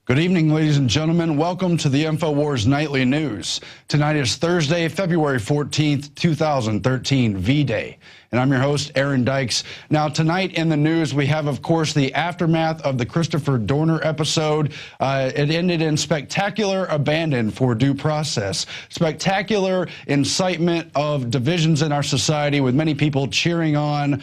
Good evening, ladies and gentlemen. Welcome to the Infowars Nightly News. Tonight is Thursday, February 14th, 2013, V-Day. And I'm your host, Aaron Dykes. Now, tonight in the news, we have, of course, the aftermath of the Christopher Dorner episode. It ended in spectacular abandon for due process, spectacular incitement of divisions in our society, with many people cheering on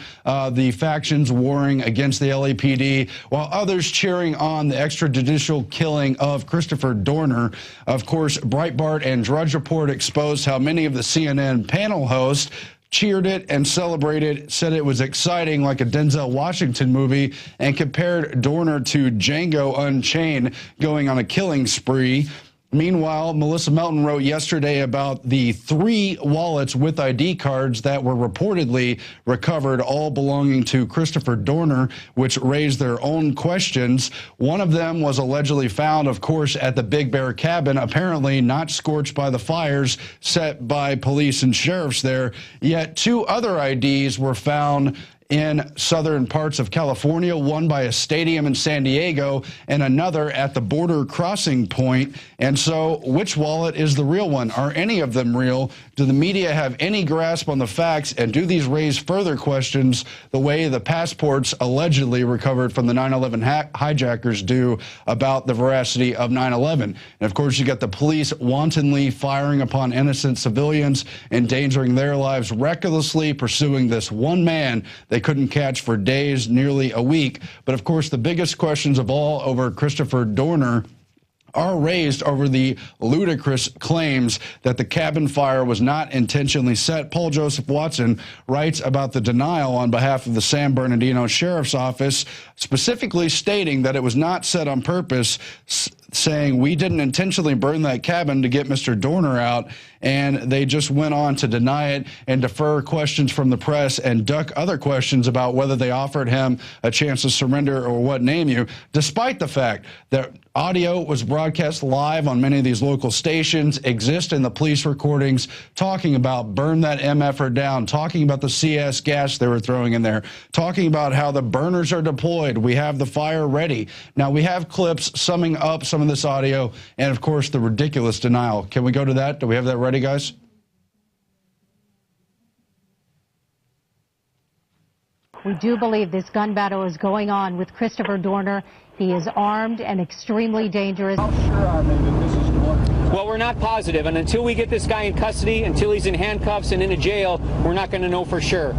the factions warring against the LAPD, while others cheering on the extrajudicial killing of Christopher Dorner. Of course, Breitbart and Drudge Report exposed how many of the CNN panel hosts cheered it and celebrated, said it was exciting like a Denzel Washington movie, and compared Dorner to Django Unchained going on a killing spree. Meanwhile, Melissa Melton wrote yesterday about the 3 wallets with ID cards that were reportedly recovered, all belonging to Christopher Dorner, which raised their own questions. One of them was allegedly found, of course, at the Big Bear cabin, apparently not scorched by the fires set by police and sheriffs there. Yet 2 other IDs were found in southern parts of California, one by a stadium in San Diego and another at the border crossing point. And so which wallet is the real one? Are any of them real? Do the media have any grasp on the facts? And do these raise further questions the way the passports allegedly recovered from the 9/11 hijackers do about the veracity of 9/11? And of course, you got the police wantonly firing upon innocent civilians, endangering their lives, recklessly pursuing this one man they couldn't catch for days, nearly a week. But of course, the biggest questions of all over Christopher Dorner are raised over the ludicrous claims that the cabin fire was not intentionally set. Paul Joseph Watson writes about the denial on behalf of the San Bernardino Sheriff's Office, specifically stating that it was not set on purpose, saying we didn't intentionally burn that cabin to get Mr. Dorner out. And they just went on to deny it and defer questions from the press and duck other questions about whether they offered him a chance to surrender or what name you, despite the fact that audio was broadcast live on many of these local stations, exist in the police recordings, talking about burn that MFer down, talking about the CS gas they were throwing in there, talking about how the burners are deployed. We have the fire ready. Now, we have clips summing up some of this audio and, of course, the ridiculous denial. Can we go to that? Do we have that ready, guys? We do believe this gun battle is going on with Christopher Dorner. He is armed and extremely dangerous. How sure are they that this is Dorner? Well, we're not positive, and until we get this guy in custody, until he's in handcuffs and in a jail, we're not going to know for sure.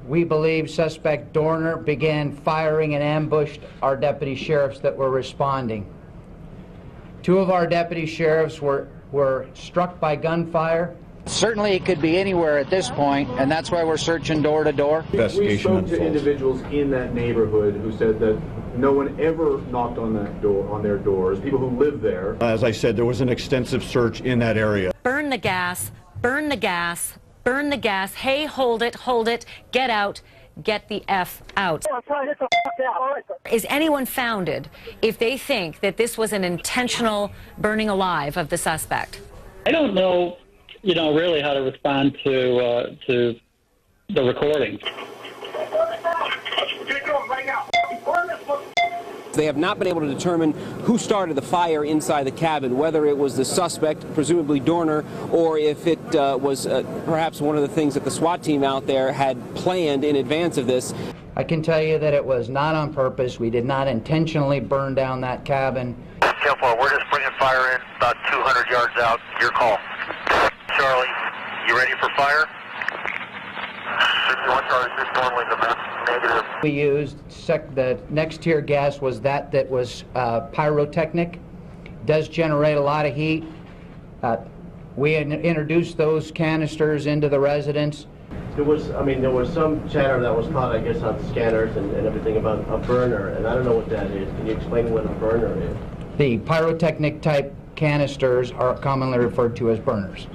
We believe suspect Dorner began firing and ambushed our deputy sheriffs that were responding. 2 of our deputy sheriffs were struck by gunfire. Certainly it could be anywhere at this point, and that's why we're searching door to door. We spoke to individuals in that neighborhood who said that no one ever knocked on that door, on their doors, people who live there. As I said, there was an extensive search in that area. Burn the gas, burn the gas, burn the gas. Hey, hold it, get out, get the F out. Is anyone founded if they think that this was an intentional burning alive of the suspect? I don't know, really how to respond to the recording. They have not been able to determine who started the fire inside the cabin, whether it was the suspect, presumably Dorner, or if it was perhaps one of the things that the SWAT team out there had planned in advance of this. I can tell you that it was not on purpose. We did not intentionally burn down that cabin. 10-4, we're just bringing fire in about 200 yards out. Your call. Charlie, you ready for fire? 61 Charlie, 61 with the map. Negative. We used the next tier gas was that was pyrotechnic. Does generate a lot of heat. We introduced those canisters into the residence. There was some chatter that was caught, I guess, on the scanners and everything about a burner, and I don't know what that is. Can you explain what a burner is? The pyrotechnic type canisters are commonly referred to as burners.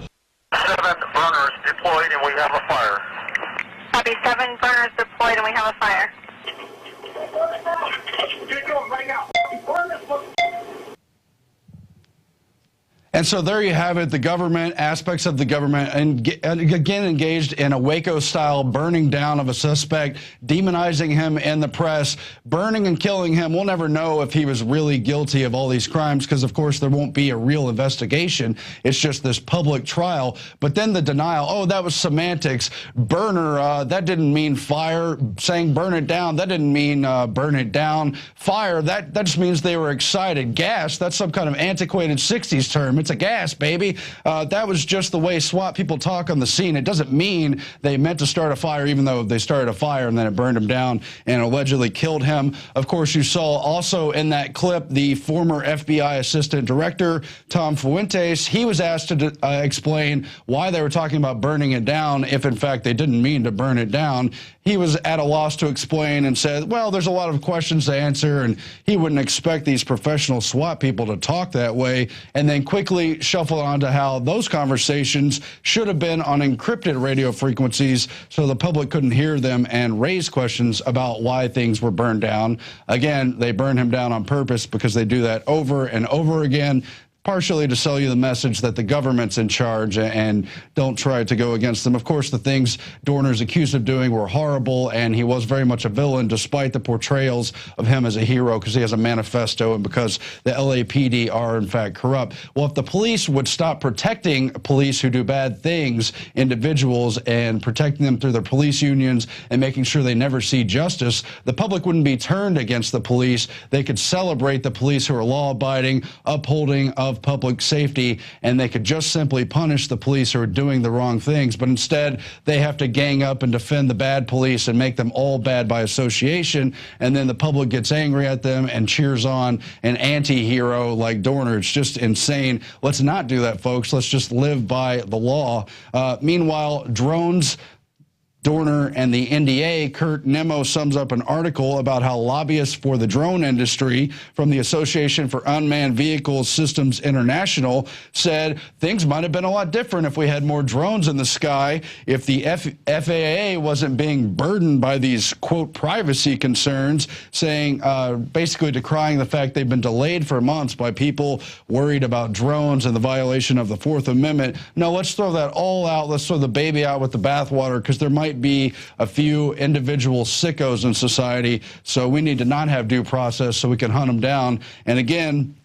7 burners deployed and we have a fire. Copy, 7 burners deployed and we have a fire. And And so there you have it, the government, aspects of the government, and again engaged in a Waco-style burning down of a suspect, demonizing him in the press, burning and killing him. We'll never know if he was really guilty of all these crimes because, of course, there won't be a real investigation. It's just this public trial. But then the denial, oh, that was semantics. Burner, that didn't mean fire. Saying burn it down, that didn't mean burn it down. Fire, that just means they were excited. Gas, that's some kind of antiquated 60s term. It's a gas, baby. That was just the way SWAT people talk on the scene. It doesn't mean they meant to start a fire, even though they started a fire and then it burned him down and allegedly killed him. Of course, you saw also in that clip the former FBI assistant director, Tom Fuentes. He was asked to explain why they were talking about burning it down if, in fact, they didn't mean to burn it down. He was at a loss to explain and said, well, there's a lot of questions to answer, and he wouldn't expect these professional SWAT people to talk that way, and then quickly shuffle on to how those conversations should have been on encrypted radio frequencies so the public couldn't hear them and raise questions about why things were burned down. Again, they burned him down on purpose because they do that over and over again, partially to sell you the message that the government's in charge and don't try to go against them. Of course, the things Dorner's accused of doing were horrible, and he was very much a villain despite the portrayals of him as a hero because he has a manifesto and because the LAPD are, in fact, corrupt. Well, if the police would stop protecting police who do bad things, individuals, and protecting them through their police unions and making sure they never see justice, the public wouldn't be turned against the police. They could celebrate the police who are law-abiding, upholding of public safety, and they could just simply punish the police who are doing the wrong things. But instead, they have to gang up and defend the bad police and make them all bad by association, and then the public gets angry at them and cheers on an anti-hero like Dorner. It's just insane. Let's not do that, folks. Let's just live by the law. Meanwhile, drones, Dorner and the NDA, Kurt Nemo sums up an article about how lobbyists for the drone industry from the Association for Unmanned Vehicles Systems International said things might have been a lot different if we had more drones in the sky, if the FAA wasn't being burdened by these, quote, privacy concerns, saying, basically decrying the fact they've been delayed for months by people worried about drones and the violation of the Fourth Amendment. No, let's throw that all out. Let's throw the baby out with the bathwater because there might be a few individual sickos in society, so we need to not have due process so we can hunt them down. And again,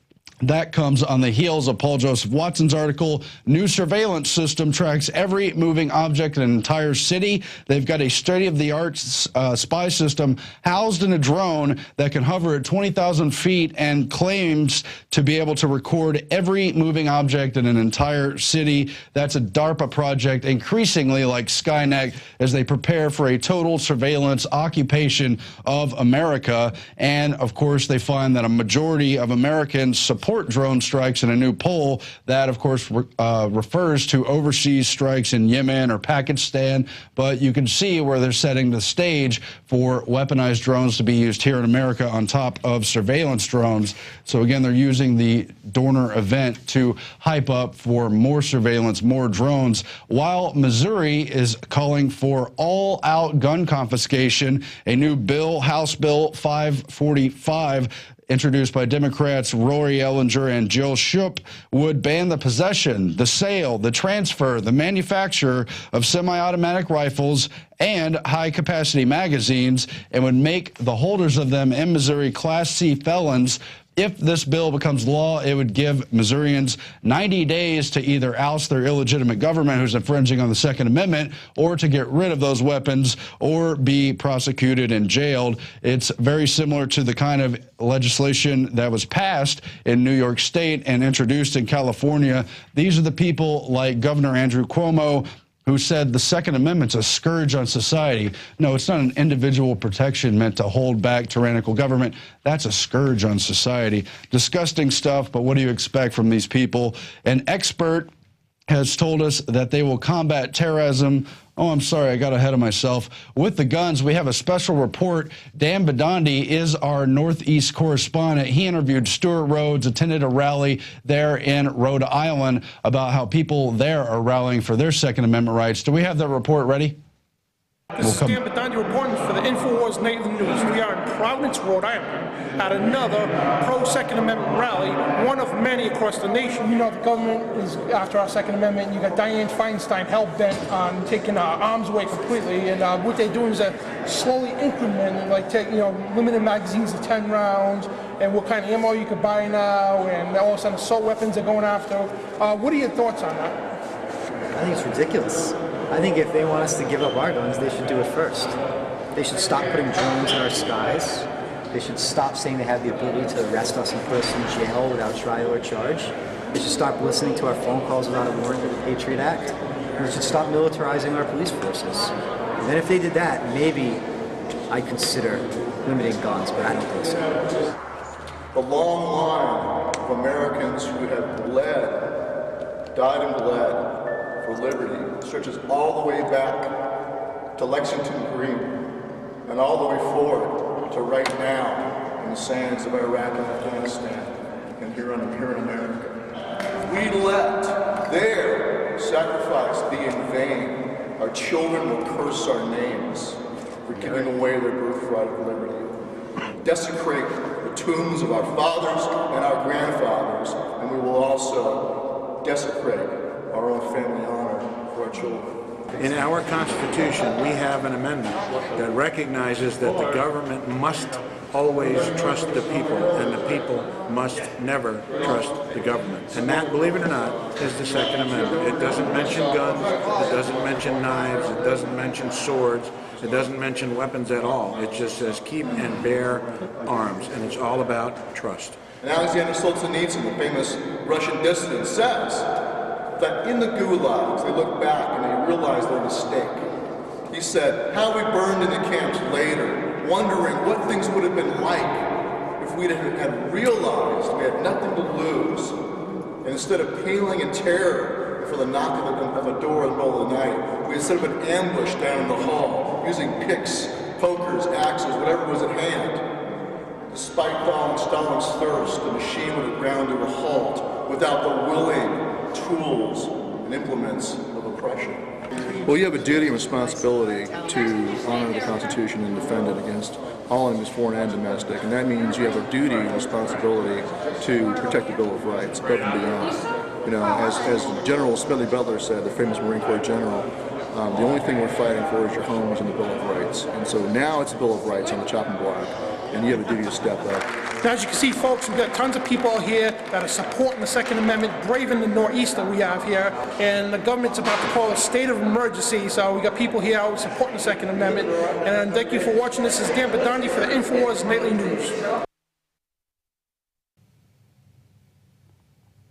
that comes on the heels of Paul Joseph Watson's article. New surveillance system tracks every moving object in an entire city. They've got a state-of-the-art spy system housed in a drone that can hover at 20,000 feet and claims to be able to record every moving object in an entire city. That's a DARPA project, increasingly like Skynet, as they prepare for a total surveillance occupation of America. And, of course, they find that a majority of Americans support drone strikes in a new poll that, of course, refers to overseas strikes in Yemen or Pakistan. But you can see where they're setting the stage for weaponized drones to be used here in America on top of surveillance drones. So, again, they're using the Dorner event to hype up for more surveillance, more drones, while Missouri is calling for all-out gun confiscation. A new bill, House Bill 545, introduced by Democrats Rory Ellinger and Jill Schupp, would ban the possession, the sale, the transfer, the manufacture of semi-automatic rifles and high-capacity magazines, and would make the holders of them in Missouri Class C felons. If this bill becomes law, it would give Missourians 90 days to either oust their illegitimate government who's infringing on the Second Amendment, or to get rid of those weapons or be prosecuted and jailed. It's very similar to the kind of legislation that was passed in New York State and introduced in California. These are the people like Governor Andrew Cuomo, who said the Second Amendment's a scourge on society. No, it's not an individual protection meant to hold back tyrannical government. That's a scourge on society. Disgusting stuff, but what do you expect from these people? An expert has told us that they will combat terrorism. Oh, I'm sorry, I got ahead of myself. With the guns, we have a special report. Dan Badandi is our Northeast correspondent. He interviewed Stuart Rhodes, attended a rally there in Rhode Island about how people there are rallying for their Second Amendment rights. Do we have that report ready? This is Dan Badandi reporting for the Infowars Nightly News. We are in Providence, Rhode Island, at another pro-Second Amendment rally, one of many across the nation. You know, the government is after our Second Amendment. You got Dianne Feinstein hell-bent on taking our arms away completely, and what they're doing is slowly incrementing, like limited magazines to 10 rounds, and what kind of ammo you could buy now, and all of a sudden assault weapons are going after. What are your thoughts on that? I think it's ridiculous. I think if they want us to give up our guns, they should do it first. They should stop putting drones in our skies. They should stop saying they have the ability to arrest us and put us in jail without trial or charge. They should stop listening to our phone calls without a warrant under the Patriot Act. And they should stop militarizing our police forces. And then if they did that, maybe I'd consider limiting guns, but I don't think so. The long line of Americans who have bled, died and bled, for liberty stretches all the way back to Lexington Green and all the way forward to right now in the sands of Iraq and Afghanistan and here in America. We let their sacrifice be in vain. Our children will curse our names for giving away their birthright of liberty. Desecrate the tombs of our fathers and our grandfathers, and we will also desecrate our own family honor for our children. In our Constitution, we have an amendment that recognizes that the government must always trust the people, and the people must never trust the government. And that, believe it or not, is the Second Amendment. It doesn't mention guns, it doesn't mention knives, it doesn't mention swords, it doesn't mention weapons at all. It just says keep and bear arms, and it's all about trust. And Alexander Solzhenitsyn, the famous Russian dissident, says that in the gulags, they look back and they realize their mistake. He said, how we burned in the camps later, wondering what things would have been like if we had realized we had nothing to lose. And instead of paling in terror for the knock of a door in the middle of the night, we had set up an ambush down in the hall, using picks, pokers, axes, whatever was at hand. Despite Stalin's thirst, the machine would have ground to a halt without the willing tools and implements of oppression. Well, you have a duty and responsibility to honor the Constitution and defend it against all enemies, foreign and domestic, and that means you have a duty and responsibility to protect the Bill of Rights above and beyond. You know, as General Smedley Butler said, the famous Marine Corps general, the only thing we're fighting for is your homes and the Bill of Rights. And so now it's a Bill of Rights on the chopping block, and you have a duty to step up. Now, as you can see, folks, we've got tons of people out here that are supporting the Second Amendment, braving the Northeast that we have here, and the government's about to call a state of emergency, so we got people here out supporting the Second Amendment. And thank you for watching. This is Dan Badandi for the Infowars Nightly News.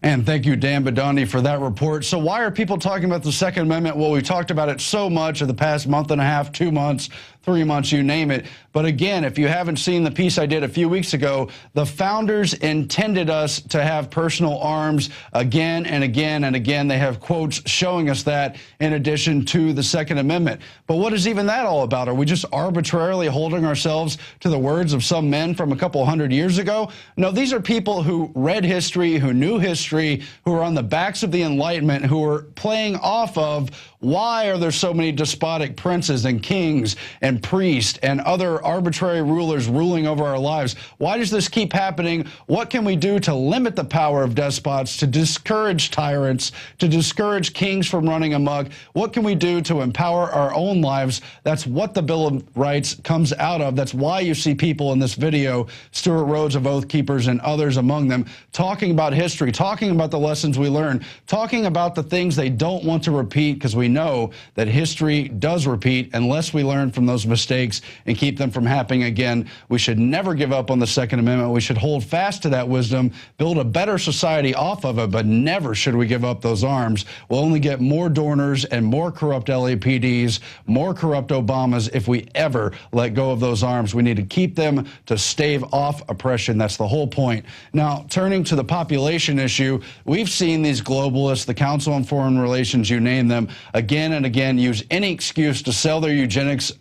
And thank you, Dan Badandi, for that report. So why are people talking about the Second Amendment? Well, we've talked about it so much in the past month and a half, 2 months, 3 months, you name it. But again, if you haven't seen the piece I did a few weeks ago, the founders intended us to have personal arms again and again and again. They have quotes showing us that in addition to the Second Amendment. But what is even that all about? Are we just arbitrarily holding ourselves to the words of some men from a couple hundred years ago? No, these are people who read history, who knew history, who are on the backs of the Enlightenment, who are playing off of why are there so many despotic princes and kings and priests and other arbitrary rulers ruling over our lives? Why does this keep happening? What can we do to limit the power of despots, to discourage tyrants, to discourage kings from running amok? What can we do to empower our own lives? That's what the Bill of Rights comes out of. That's why you see people in this video, Stuart Rhodes of Oath Keepers and others among them, talking about history, talking about the lessons we learned, talking about the things they don't want to repeat, because we know that history does repeat unless we learn from those mistakes and keep them from happening again. We should never give up on the Second Amendment. We should hold fast to that wisdom, build a better society off of it, but never should we give up those arms. We'll only get more Dorners and more corrupt LAPDs, more corrupt Obamas if we ever let go of those arms. We need to keep them to stave off oppression. That's the whole point. Now, turning to the population issue, we've seen these globalists, the Council on Foreign Relations, you name them, again and again use any excuse to sell their eugenics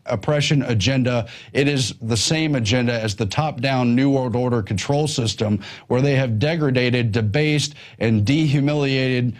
oppression agenda. It is the same agenda as the top-down New World Order control system, where they have degraded, debased, and dehumiliated,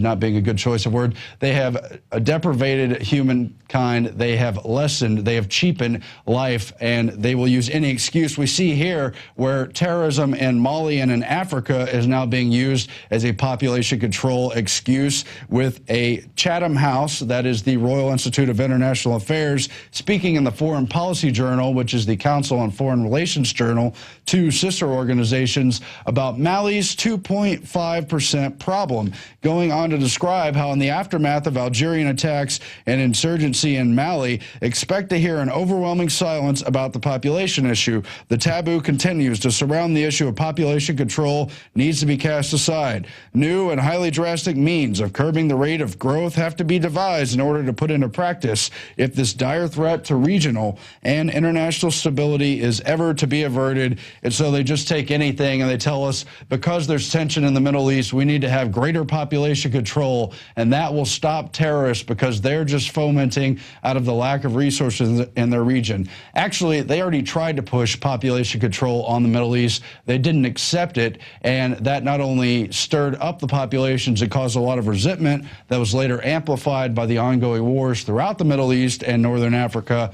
not being a good choice of word, they have deprivated humankind, they have lessened, they have cheapened life, and they will use any excuse. We see here where terrorism in Mali and in Africa is now being used as a population control excuse, with a Chatham House, that is the Royal Institute of International Affairs, speaking in the Foreign Policy Journal, which is the Council on Foreign Relations journal, to sister organizations about Mali's 2.5% problem, going on to describe how in the aftermath of Algerian attacks and insurgency in Mali, expect to hear an overwhelming silence about the population issue. The taboo continues to surround the issue of population control needs to be cast aside. New and highly drastic means of curbing the rate of growth have to be devised in order to put into practice if this dire threat to regional and international stability is ever to be averted. And so they just take anything and they tell us, because there's tension in the Middle East, we need to have greater population control, and that will stop terrorists because they're just fomenting out of the lack of resources in their region. Actually, they already tried to push population control on the Middle East. They didn't accept it, and that not only stirred up the populations, it caused a lot of resentment that was later amplified by the ongoing wars throughout the Middle East and Northern Africa.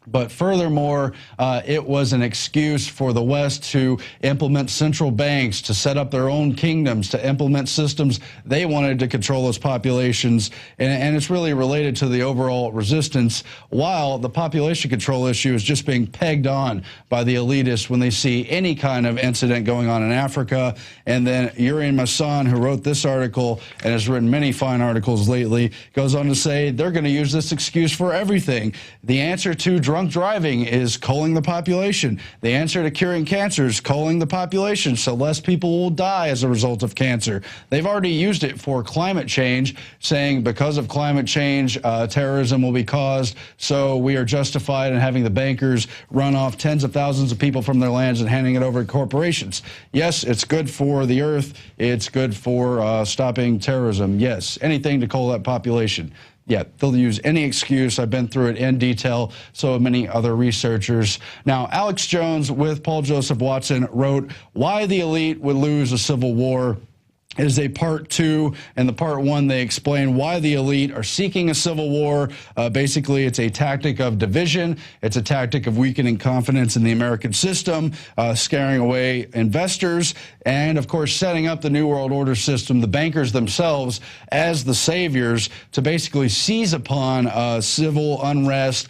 But furthermore, it was an excuse for the West to implement central banks, to set up their own kingdoms, to implement systems they wanted to control those populations. And it's really related to the overall resistance, while the population control issue is just being pegged on by the elitists when they see any kind of incident going on in Africa. And then Yuri Masson, who wrote this article and has written many fine articles lately, goes on to say they're going to use this excuse for everything. The answer to drunk driving is culling the population. The answer to curing cancer is culling the population so less people will die as a result of cancer. They've already used it for climate change, saying because of climate change, terrorism will be caused, so we are justified in having the bankers run off tens of thousands of people from their lands and handing it over to corporations. Yes, it's good for the earth. It's good for stopping terrorism. Yes, anything to cull that population. Yeah, they'll use any excuse. I've been through it in detail, so have many other researchers. Now, Alex Jones with Paul Joseph Watson wrote Why the Elite Would Lose a Civil War. It is a part 2. In the part 1, they explain why the elite are seeking a civil war. Basically, it's a tactic of division. It's a tactic of weakening confidence in the American system, scaring away investors, and, of course, setting up the New World Order system, the bankers themselves, as the saviors to basically seize upon civil unrest,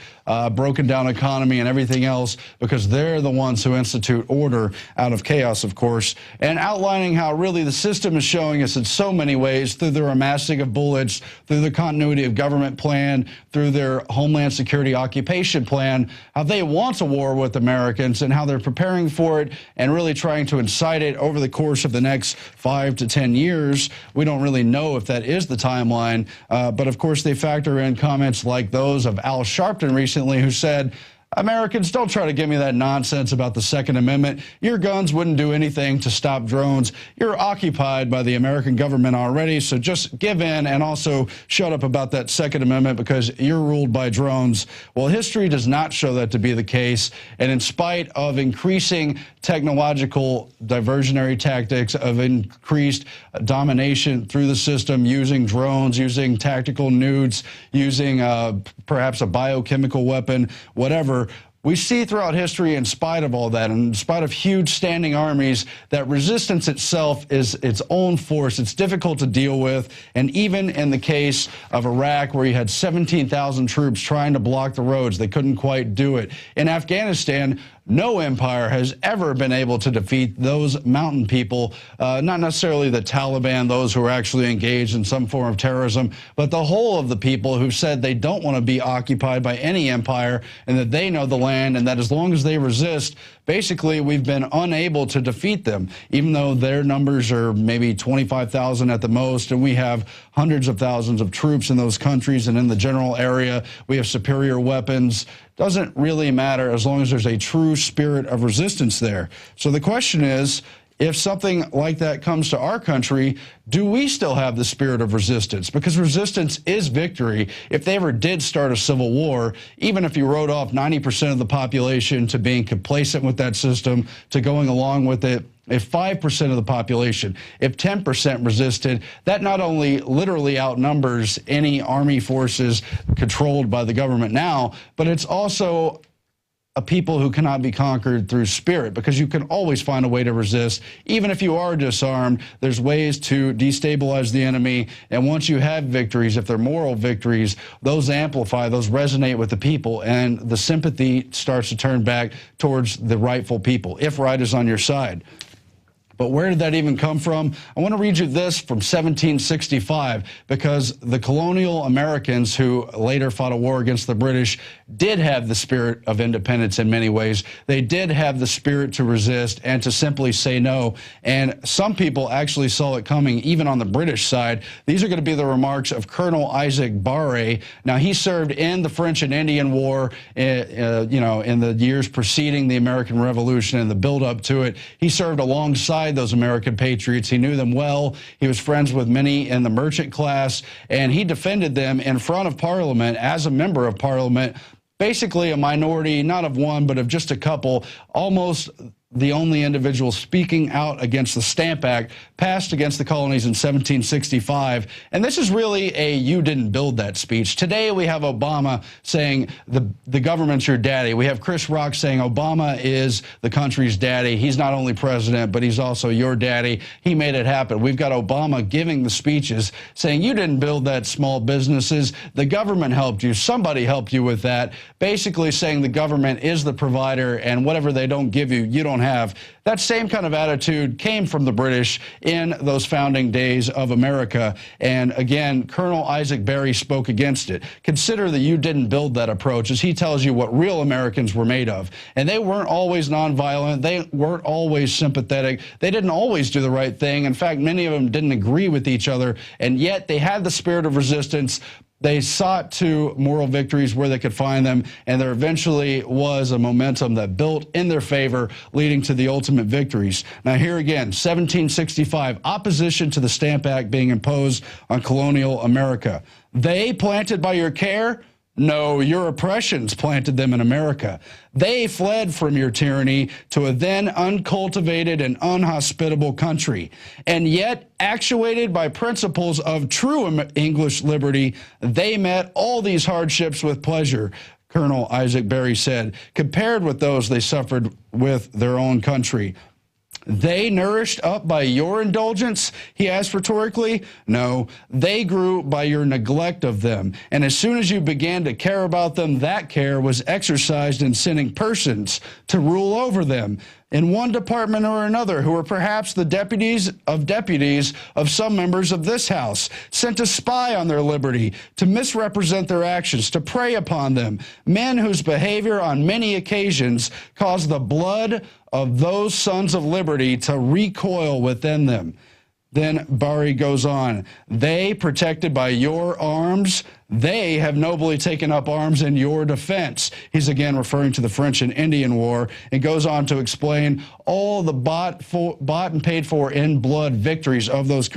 broken down economy and everything else, because they're the ones who institute order out of chaos, of course, and outlining how really the system is showing us in so many ways through their amassing of bullets, through the continuity of government plan, through their Homeland Security occupation plan, how they want a war with Americans and how they're preparing for it and really trying to incite it over the course of the next 5 to 10 years. We don't really know if that is the timeline, but of course they factor in comments like those of Al Sharpton recently, who said, Americans, don't try to give me that nonsense about the Second Amendment. Your guns wouldn't do anything to stop drones. You're occupied by the American government already, so just give in and also shut up about that Second Amendment because you're ruled by drones. Well, history does not show that to be the case, and in spite of increasing technological diversionary tactics, of increased domination through the system, using drones, using tactical nudes, using perhaps a biochemical weapon, whatever, we see throughout history, in spite of all that, and in spite of huge standing armies, that resistance itself is its own force. It's difficult to deal with. And even in the case of Iraq, where you had 17,000 troops trying to block the roads, they couldn't quite do it. In Afghanistan, no empire has ever been able to defeat those mountain people, not necessarily the Taliban, those who are actually engaged in some form of terrorism, but the whole of the people who said they don't want to be occupied by any empire and that they know the land and that as long as they resist, basically we've been unable to defeat them, even though their numbers are maybe 25,000 at the most, and we have hundreds of thousands of troops in those countries and in the general area. We have superior weapons. Doesn't really matter as long as there's a true spirit of resistance there. So the question is if something like that comes to our country, do we still have the spirit of resistance? Because resistance is victory. If they ever did start a civil war, even if you wrote off 90% of the population to being complacent with that system, to going along with it, if 5% of the population, if 10% resisted, that not only literally outnumbers any army forces controlled by the government now, but it's also a people who cannot be conquered through spirit, because you can always find a way to resist. Even if you are disarmed, there's ways to destabilize the enemy. And once you have victories, if they're moral victories, those amplify, those resonate with the people, and the sympathy starts to turn back towards the rightful people, if right is on your side. But where did that even come from? I want to read you this from 1765, because the colonial Americans who later fought a war against the British did have the spirit of independence in many ways. They did have the spirit to resist and to simply say no. And some people actually saw it coming, even on the British side. These are going to be the remarks of Colonel Isaac Barre. Now, he served in the French and Indian War, in the years preceding the American Revolution and the build-up to it. He served alongside those American patriots. He knew them well. He was friends with many in the merchant class, and he defended them in front of Parliament as a member of Parliament, basically a minority, not of one, but of just a couple, almost the only individual speaking out against the Stamp Act passed against the colonies in 1765. And this is really a "you didn't build that" speech. Today we have Obama saying the government's your daddy. We have Chris Rock saying Obama is the country's daddy. He's not only president, but he's also your daddy. He made it happen. We've got Obama giving the speeches saying you didn't build that, small businesses. The government helped you. Somebody helped you with that. Basically saying the government is the provider, and whatever they don't give you, you don't have. That same kind of attitude came from the British in those founding days of America. And again, Colonel Isaac Barre spoke against it. Consider the "you didn't build that" approach as he tells you what real Americans were made of. And they weren't always nonviolent. They weren't always sympathetic. They didn't always do the right thing. In fact, many of them didn't agree with each other. And yet they had the spirit of resistance. They sought to moral victories where they could find them, and there eventually was a momentum that built in their favor, leading to the ultimate victories. Now, here again, 1765, opposition to the Stamp Act being imposed on colonial America. They planted by your care? No, your oppressions planted them in America. They fled from your tyranny to a then uncultivated and unhospitable country. And yet, actuated by principles of true English liberty, they met all these hardships with pleasure, Colonel Isaac Barre said, compared with those they suffered with their own country. They nourished up by your indulgence, he asked rhetorically. No, they grew by your neglect of them. And as soon as you began to care about them, that care was exercised in sending persons to rule over them in one department or another, who were perhaps the deputies of some members of this House, sent to spy on their liberty, to misrepresent their actions, to prey upon them, men whose behavior on many occasions caused the blood of those sons of liberty to recoil within them. Then Barre goes on, they, protected by your arms, they have nobly taken up arms in your defense. He's again referring to the French and Indian War, and goes on to explain all the bought and paid for in blood victories of those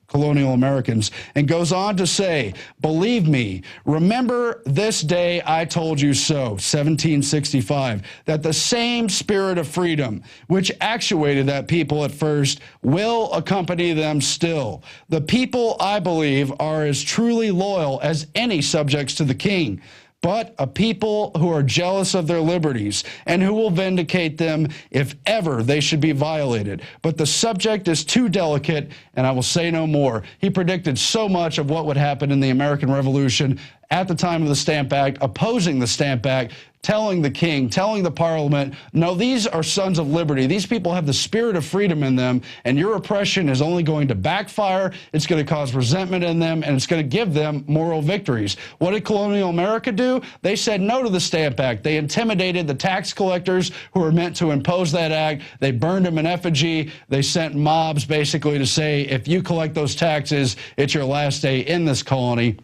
colonial Americans, and goes on to say, believe me, remember this day I told you so, 1765, that the same spirit of freedom which actuated that people at first will accompany them still. The people, I believe, are as truly loyal as any subjects to the king, but a people who are jealous of their liberties and who will vindicate them if ever they should be violated. But the subject is too delicate, and I will say no more. He predicted so much of what would happen in the American Revolution at the time of the Stamp Act, opposing the Stamp Act, telling the king, telling the parliament, no, these are sons of liberty. These people have the spirit of freedom in them, and your oppression is only going to backfire. It's going to cause resentment in them, and it's going to give them moral victories. What did colonial America do? They said no to the Stamp Act. They intimidated the tax collectors who were meant to impose that act. They burned them in effigy. They sent mobs basically to say, if you collect those taxes, it's your last day in this colony.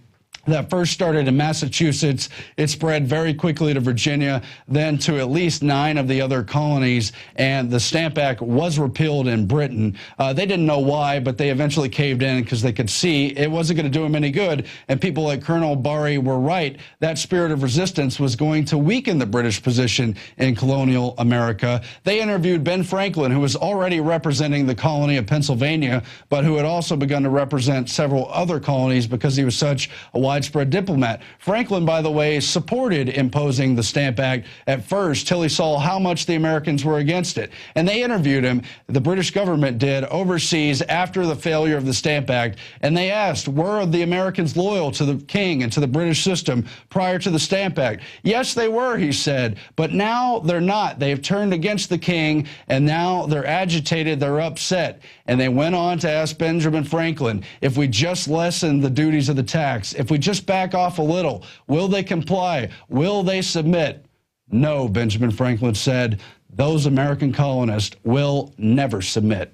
that first started in Massachusetts. It spread very quickly to Virginia, then to at least 9 of the other colonies, and the Stamp Act was repealed in Britain. They didn't know why, but they eventually caved in because they could see it wasn't going to do them any good, and people like Colonel Barry were right. That spirit of resistance was going to weaken the British position in colonial America. They interviewed Ben Franklin, who was already representing the colony of Pennsylvania, but who had also begun to represent several other colonies because he was such a widespread diplomat. Franklin, by the way, supported imposing the Stamp Act at first till he saw how much the Americans were against it. And they interviewed him, the British government did, overseas after the failure of the Stamp Act, and they asked, were the Americans loyal to the king and to the British system prior to the Stamp Act? Yes, they were, he said, but now they're not. They've turned against the king, and now they're agitated, they're upset. And they went on to ask Benjamin Franklin, if we just lessen the duties of the tax, if we just back off a little, will they comply? Will they submit? No, Benjamin Franklin said, those American colonists will never submit.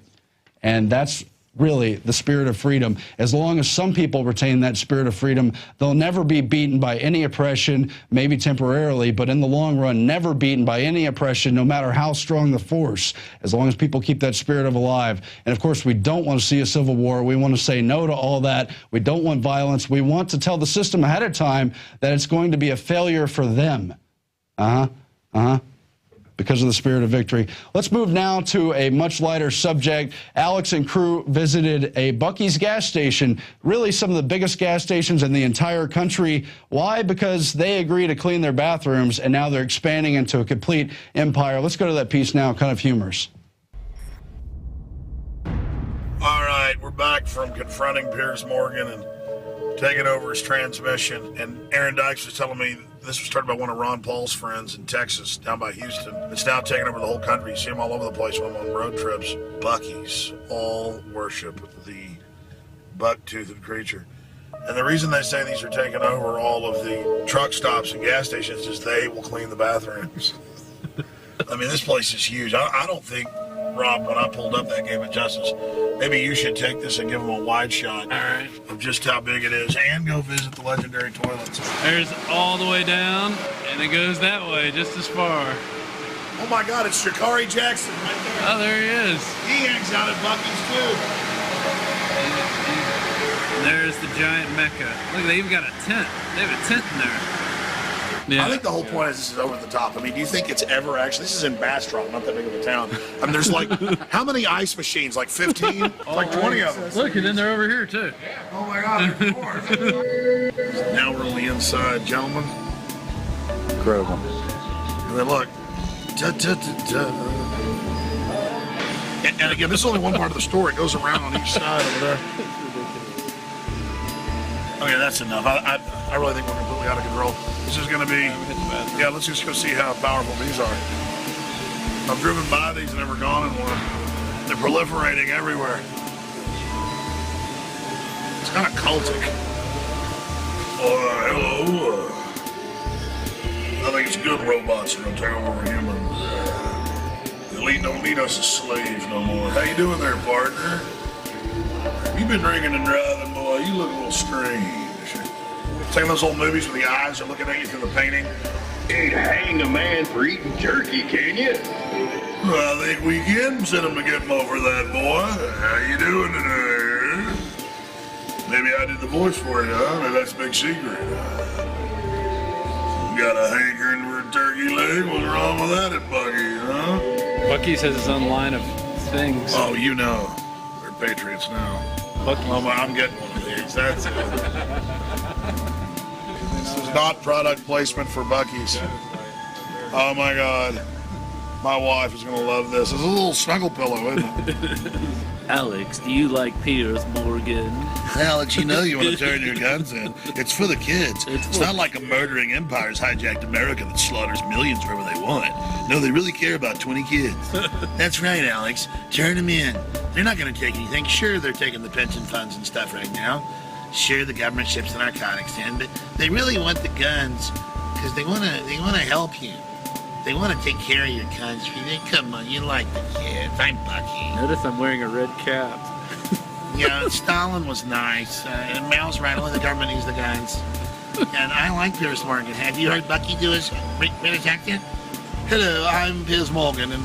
And that's really the spirit of freedom. As long as some people retain that spirit of freedom, they'll never be beaten by any oppression, maybe temporarily, but in the long run, never beaten by any oppression, no matter how strong the force, as long as people keep that spirit of alive. And of course, we don't want to see a civil war. We want to say no to all that. We don't want violence. We want to tell the system ahead of time that it's going to be a failure for them. Because of the spirit of victory. Let's move now to a much lighter subject. Alex and crew visited a Buc-ee's gas station, really some of the biggest gas stations in the entire country. Why? Because they agree to clean their bathrooms, and now they're expanding into a complete empire. Let's go to that piece now, kind of humorous. All right, we're back from confronting Piers Morgan and taking over his transmission. And Aaron Dykes was telling me this was started by one of Ron Paul's friends in Texas, down by Houston. It's now taking over the whole country. You see them all over the place when I'm on road trips. Buc-ee's all worship the buck-toothed creature. And the reason they say these are taking over all of the truck stops and gas stations is they will clean the bathrooms. I mean, this place is huge. I don't think, Rob, when I pulled up, that gave it justice. Maybe you should take this and give them a wide shot of just how big it is, and go visit the legendary toilets. There's all the way down, and it goes that way just as far. Oh my God, it's Sha'Carri Jackson right there. Oh, there he is. He hangs out at Buc-ee's too. And there's the giant Mecca. Look, they even got a tent. They have a tent in there. Yeah. I think the whole point is this is over the top. I mean, do you think it's ever actually, this is in Bastrop, not that big of a town. I mean, there's like, how many ice machines? Like 15? Like 20 of them. Look, and then they're over here too. Oh my God, there's more. Now we're on the inside, gentlemen. Incredible. And then look. And again, this is only one part of the store. It goes around on each side over there. Okay, that's enough. I really think we're completely out of control. This is going to be, yeah, let's just go see how powerful these are. I've driven by these and never gone in one. They're proliferating everywhere. It's kind of cultic. Oh, hello. I think it's good robots are going to take over humans. The elite don't need us as slaves no more. How you doing there, partner? You've been drinking and driving, boy. You look a little strange. Taking those old movies with the eyes are looking at you through the painting. Can't hang a man for eating jerky, can you? Well, I think we can send him to get him over that, boy. How you doing today? Maybe I did the voice for you, huh? Maybe that's a big secret. You got a hankering for a turkey leg? What's wrong with that at Buc-ee's, huh? Buc-ee's has his own line of things. Oh, you know. They're patriots now. Buc-ee's. Oh, I'm getting one of these. That's it. This is not product placement for Buc-ee's. Oh my God. My wife is going to love this. It's a little snuggle pillow, isn't it? Alex, do you like Piers Morgan? Alex, you know you want to turn your guns in. It's for the kids. It's not like a murdering empire's hijacked America that slaughters millions wherever they want. No, they really care about 20 kids. That's right, Alex. Turn them in. They're not going to take anything. Sure, they're taking the pension funds and stuff right now. Sure, the government ships the narcotics in, but they really want the guns because they want to help you. They want to take care of your country. Come on, you like the kids. I'm Buc-ee. Notice I'm wearing a red cap. Yeah, Stalin was nice. And Mao's right. Only the government needs the guns. And I like Piers Morgan. Have you heard Bucky do his British accent? Hello, I'm Piers Morgan, and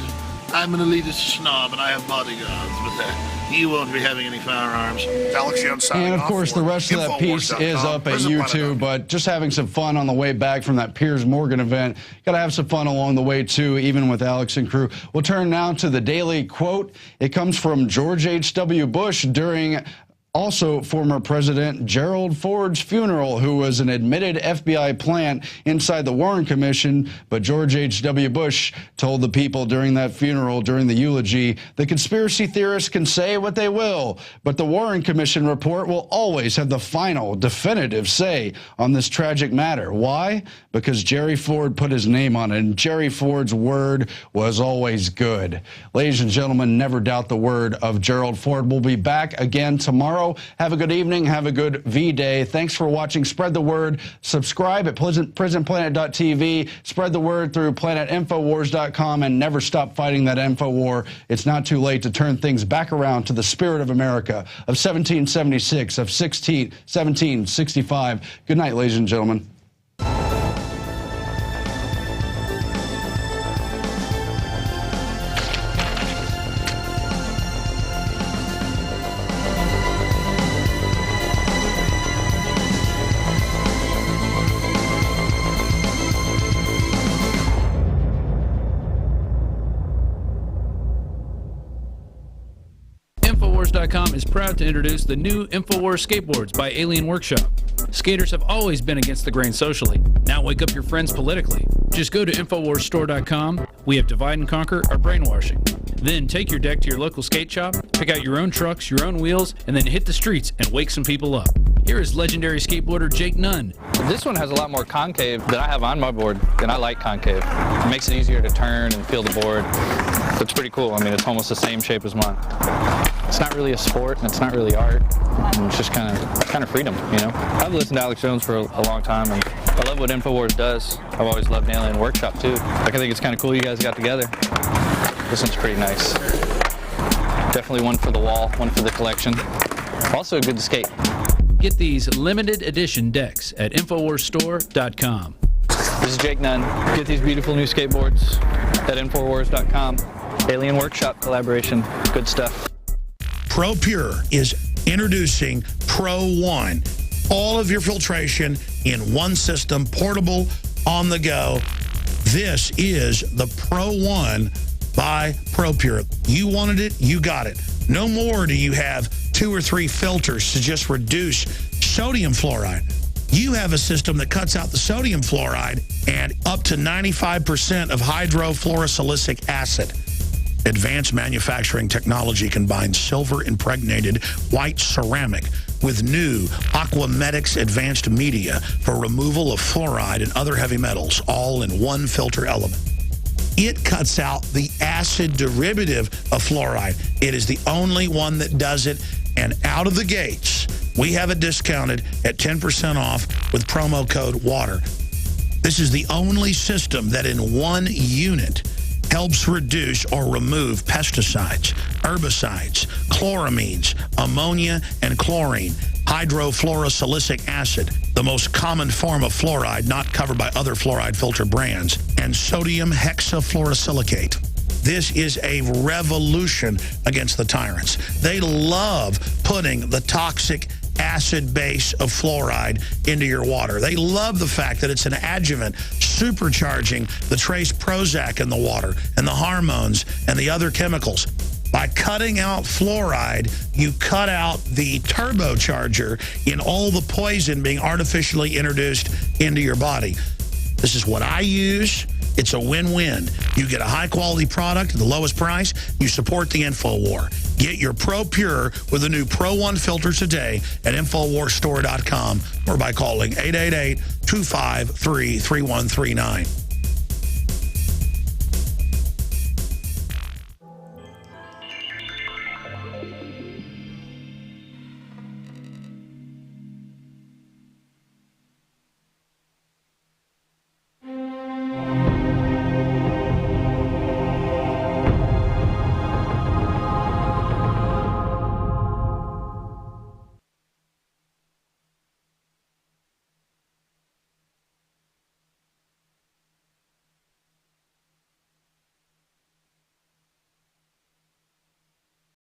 I'm an elitist snob, and I have bodyguards, but you won't be having any firearms. Alex Jones signing And of off course, for the rest of that piece is up at YouTube, but just having some fun on the way back from that Piers Morgan event. Got to have some fun along the way, too, even with Alex and crew. We'll turn now to the daily quote. It comes from George H.W. Bush during also former President Gerald Ford's funeral, who was an admitted FBI plant inside the Warren Commission. But George H.W. Bush told the people during that funeral, during the eulogy, the conspiracy theorists can say what they will, but the Warren Commission report will always have the final, definitive say on this tragic matter. Why? Because Jerry Ford put his name on it, and Jerry Ford's word was always good. Ladies and gentlemen, never doubt the word of Gerald Ford. We'll be back again tomorrow. Have a good evening. Have a good V-Day. Thanks for watching. Spread the word. Subscribe at prisonplanet.tv. Spread the word through planetinfowars.com, and never stop fighting that info war. It's not too late to turn things back around to the spirit of America of 1776, of 1765. Good night, ladies and gentlemen. Infowars.com is proud to introduce the new Infowars skateboards by Alien Workshop. Skaters have always been against the grain socially. Now wake up your friends politically. Just go to InfowarsStore.com. We have divide and conquer our brainwashing. Then take your deck to your local skate shop, pick out your own trucks, your own wheels, and then hit the streets and wake some people up. Here is legendary skateboarder Jake Nunn. This one has a lot more concave than I have on my board, and I like concave. It makes it easier to turn and feel the board. It's pretty cool. I mean, it's almost the same shape as mine. It's not really a sport, and it's not really art. It's just kind of freedom, you know. I've listened to Alex Jones for a long time, and I love what Infowars does. I've always loved Alien Workshop too. Like, I think it's kind of cool you guys got together. This one's pretty nice. Definitely one for the wall, one for the collection. Also good to skate. Get these limited edition decks at InfowarsStore.com. This is Jake Nunn. Get these beautiful new skateboards at Infowars.com. Alien Workshop collaboration. Good stuff. ProPure is introducing Pro One. All of your filtration in one system, portable, on the go. This is the Pro One by ProPure. You wanted it, you got it. No more do you have 2 or 3 filters to just reduce sodium fluoride. You have a system that cuts out the sodium fluoride and up to 95% of hydrofluorosilicic acid. Advanced manufacturing technology combines silver-impregnated white ceramic with new Aquamedics advanced media for removal of fluoride and other heavy metals, all in one filter element. It cuts out the acid derivative of fluoride. It is the only one that does it, and out of the gates, we have it discounted at 10% off with promo code WATER. This is the only system that in one unit helps reduce or remove pesticides, herbicides, chloramines, ammonia, and chlorine, hydrofluorosilicic acid, the most common form of fluoride not covered by other fluoride filter brands, and sodium hexafluorosilicate. This is a revolution against the tyrants. They love putting the toxic acid base of fluoride into your water. They love the fact that it's an adjuvant supercharging the trace Prozac in the water and the hormones and the other chemicals. By cutting out fluoride, you cut out the turbocharger in all the poison being artificially introduced into your body. This is what I use. It's a win-win. You get a high-quality product at the lowest price. You support the InfoWar. Get your ProPure with the new Pro One filter today at InfoWarsStore.com or by calling 888-253-3139.